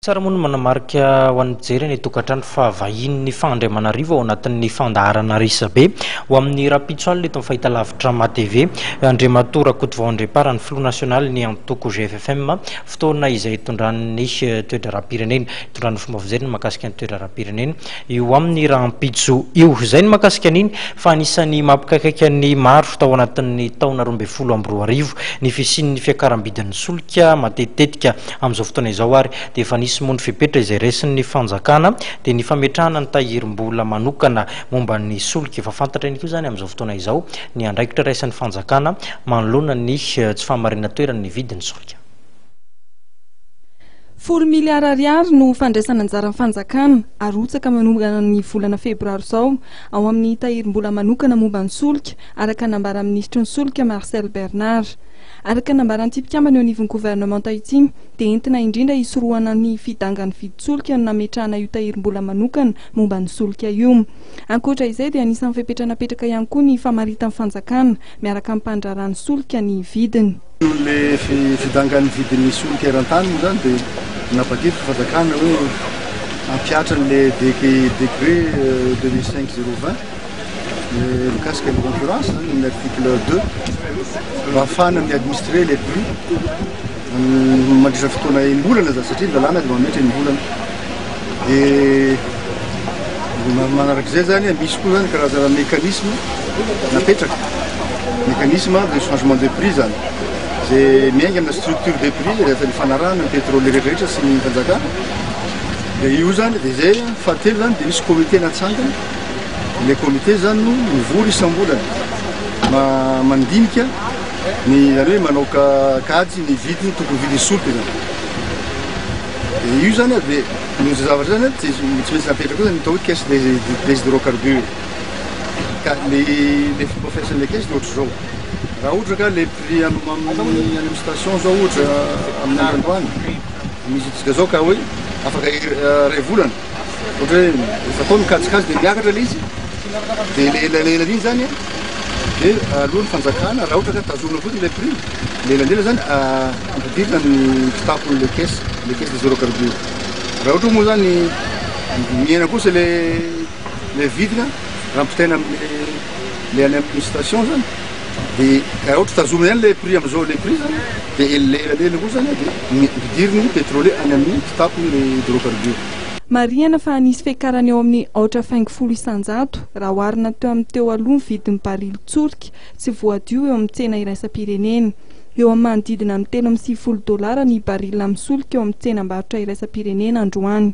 Tsara mono manamarika ho an'ny mijery ny tokantrano fa vahin'ny Fandriamanarivo ao anatin'ny fandaharana Risabe ho amin'ny rapitsoaly eto amin'ny fahitalavitra MATV Andriamatoa Rakotovao Andriaparany Flou National ny antoko GFFM fotoana izay tondran'ny toetra rahapirenena tondran'ny fomba fijerena mahakasika ny toetra rahapirenena io amin'ny rahampitso io izay ny mahakasika an'iny fa anisany mampikaikaika ny maro tao anatin'ny taona 2012 ny fisian'ny fiakaram-bidin'ny solika matetetika amin'izao fotoana izao ary dia efa nisy mony fipetra izay resin'ny fanjakana dia ny fametrahana ny tahirim-bola manokana momba ny solika efa fantatra ihany koa zany amin'izao fotoana izao ny andraikitra raisin'ny fanjakana manoloana ny tsy fahamarina toerany vidin'ny solika. 10 miliara ariary no fandraisana anjara fanjakana arotsaka manomana ny volana febroary zao ao amin'ny tahirim-bola manokana momba ny solika araka nambara ministry ny solika Marcel Bernard. Araka nambaran'ny mpikambana eo anivon'ny gouvernement Tahiti dia entina indrindra hisorohana ny fidangan'ny vidin-solika nametrahana io tahirim-bola manokana momba ny solika io. Ankoatra izay dia anisan'ny fipetranapetraka ihany koa ny famaritan'ny fanjakana miaraka amin'ny mpandrarany solika ny vidiny. Le fidangan'ny vidin'ny solika eran-tany moa zany dia napakety fanjakana hoe ampiatra le décret 2005-020 mikasika ny concurrence ny article 2 mba ahafahana mi-administrer les prix mandritra fotoana imbolana zany satria lalàna dia mametra imbolana dia manarak'izay zany misy koa zany karazana mécanisme napetraka mécanisme de changement de prix zany zay miainga amina structure de prix rehefa ny fanarahana ny pétrole rehetrarehetra sy ny fanjakana dia io zany dia zay fahatelo zany dia misy comité natsangana le comité zany no mivory isam-bolana mandinika ny zany hoe manao kajy ny vidiny tokony vidiny solika zany dia io zany dia ny zavatra zany tsy maintsy napetraka koa zany atao hoe caisse des hydrocarbures ka le fomba fiasan'le caisse dia ohatra zao raha ohatra ka le prix amin'ny station zao ohatra amin'ny androany misy tsika zao ka hoe afaka ray volana ohatra hoe efa atao mikajikajy dia miakatra le izy dia lelan'iny zany dia alohan'ny fanjakana raha ohatra ka tazomina fotsiny le prix lelan'ela zany ampidirina ny kitapon'le caisse des hydrocarbures raha ohatra moa zany miaina kosa le vidina raha ampitaina le any amin'ny station zany dia raha ohatra tazomina ihany le prix amin'izao le prix zany dia lelan'ela koa zany dia ampidiriny pétrole any amin'ny kitapon'le hydrocarbures. Mariana fa nisy fiakarana eo amin'ny 850 raha oharina teo amin'ny teo aloha ny vidin'ny barily tsorika sy voadio eo amin'ny tsena iraisam-pirenena. Eo amin'ny manodidina amin'ny $3.50 ny barily amin'ny solika eo amin'ny tsenam-barotra iraisam-pirenena androany.